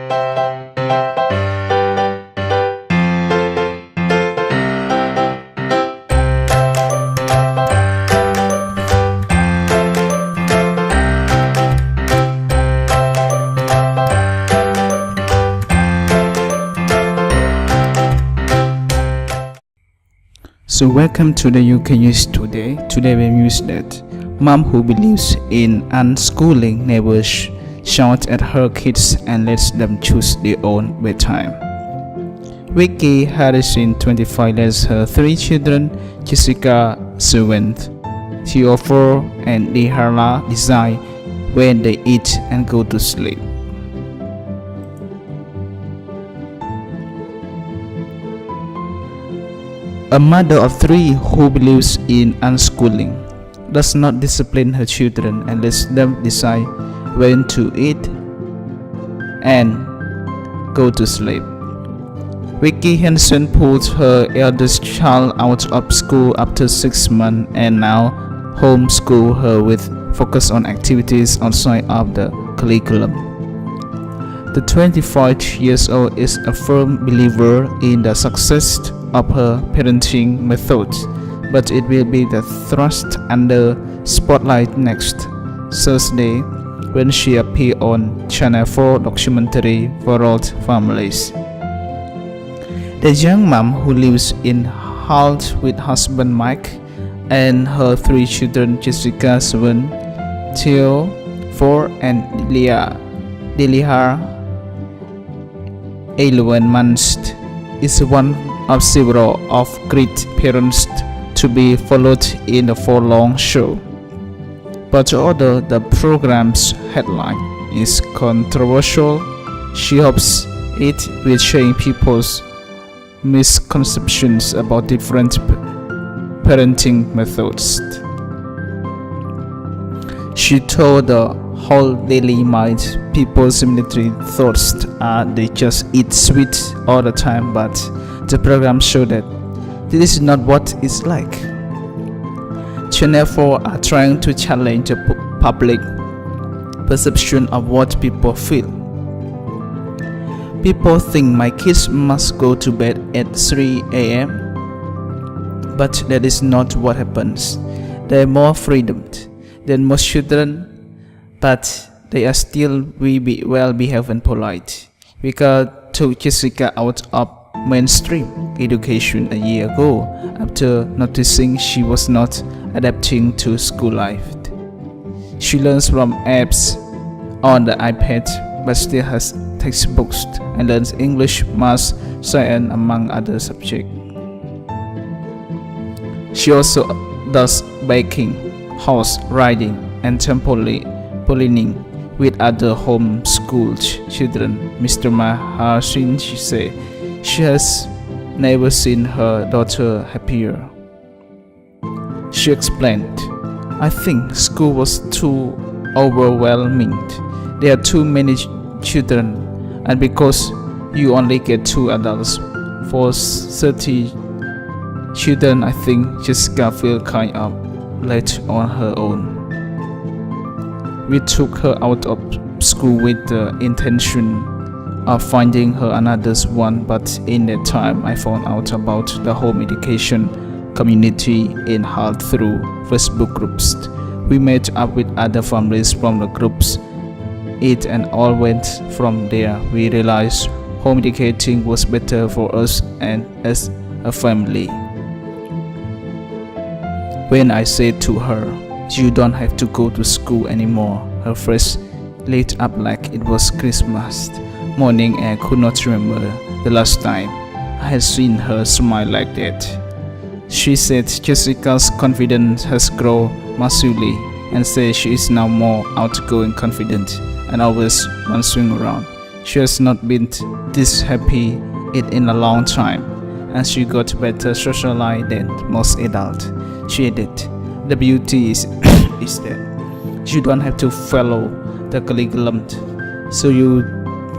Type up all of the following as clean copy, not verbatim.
So welcome to the UK News Today. Today we news that mom who believes in unschooling never shouts at her kids and lets them choose their own bedtime. Vickie Hairsine, 25, lets her three children, Jessica, 7, Theo, 4, and Delilah, decide when they eat and go to sleep. A mother of 3 who believes in unschooling does not discipline her children and lets them decide when to eat and go to sleep. Vickie Hairsine pulled her eldest child out of school after 6 months and now homeschool her with focus on activities outside of the curriculum. The 25-year-old is a firm believer in the success of her parenting methods, but it will be the thrust under spotlight next Thursday when she appears on Channel 4 documentary for all families. The young mom, who lives in Hull with husband Mike and her 3 children, Jessica, 7, Theo, 4, and Delilah, 11 months, is one of several of great parents to be followed in the 4-long show. But although the program's headline is controversial, she hopes it will change people's misconceptions about different parenting methods. She told the whole Daily Mind people similarly thoughts they just eat sweet all the time, but the program showed that this is not what it's like. Channel 4 are trying to challenge the public perception of what people feel. People think my kids must go to bed at 3 a.m., but that is not what happens. They have more freedom than most children, but they are still well behaved and polite. Vickie took Jessica out of mainstream education a year ago after noticing she was not adapting to school life. She learns from apps on the iPad but still has textbooks and learns English, math, science, among other subjects. She also does baking, horse riding, and trampolining with other homeschooled children. Mr. Hairsine, she said, she has never seen her daughter happier. She explained, I think school was too overwhelming. There are too many children, and because you only get 2 adults for 30 children, I think Jessica felt kind of late on her own. We took her out of school with the intention of finding her another one, but in that time I found out about the home education community in Hull through Facebook groups. We met up with other families from the groups. It and all went from there. We realized home educating was better for us and as a family. When I said to her, you don't have to go to school anymore, her face lit up like it was Christmas morning, and I could not remember the last time I had seen her smile like that. She said Jessica's confidence has grown massively and says she is now more outgoing, confident, and always wants to swing around. She has not been this happy in a long time, and she got better social life than most adults. She added, the beauty is that you don't have to follow the curriculum, so you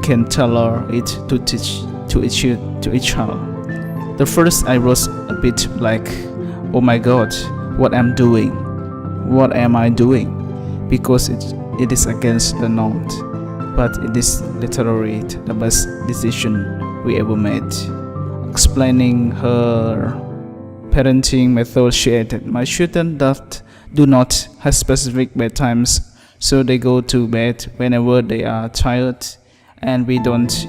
can tailor it to teach to each child. The first I was a bit like, oh my god, what am I doing? Because it is against the norm. but it is literally the best decision we ever made. Explaining her parenting method, she added, "My children do not have specific bedtimes, so they go to bed whenever they are tired, and we don't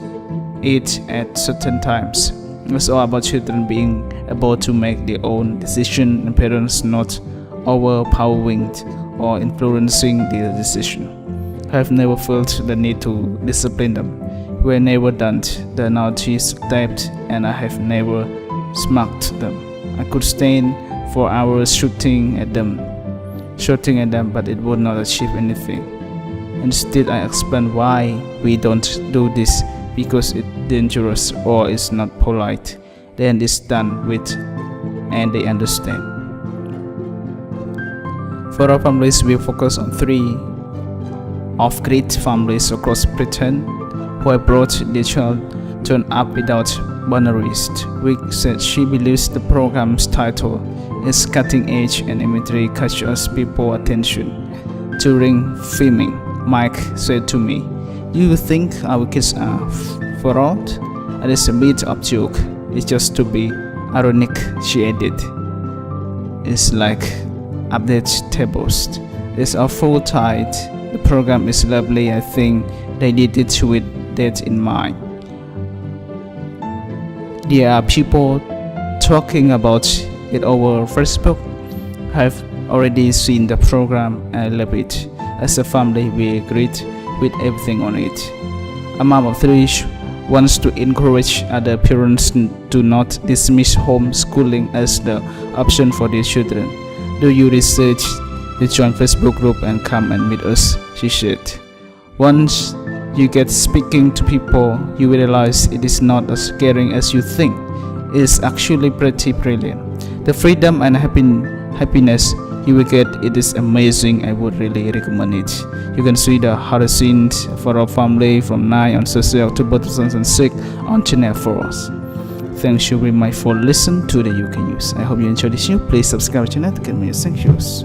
eat at certain times. It's all about children being able to make their own decision and parents not overpowering or influencing their decision. I have never felt the need to discipline them. We have never done the naughty step, and I have never smacked them. I could stand for hours shooting at them, but it would not achieve anything. Instead, I explained why we don't do this, because it's dangerous or it's not polite. Then it's done with, and they understand." For our families, we focus on 3 off-grid families across Britain who have brought their children up without boundaries. Vickie said she believes the program's title is cutting edge and imagery catches people's attention. During filming, Mike said to me, "Do you think our kids are fraud?" And it's a bit of joke. It's just to be ironic, she added. It's like update tables. It's a full tide. The program is lovely. I think they did it with that in mind. There are people talking about it over Facebook. I've already seen the program and I love it. As a family, we agreed with everything on it. A mom of 3 wants to encourage other parents to not dismiss homeschooling as the option for their children. "Do you research the join Facebook group and come and meet us?" she said. "Once you get speaking to people, you will realize it is not as scary as you think. It's actually pretty brilliant. The freedom and happiness you will get, it is amazing. I would really recommend it." You can see the Hairsine for our family from 9 on Thursday, October 2006 on Channel 4. Thanks you very much for listening to the UK News. I hope you enjoyed this show. Please subscribe to the channel to get more thank yous.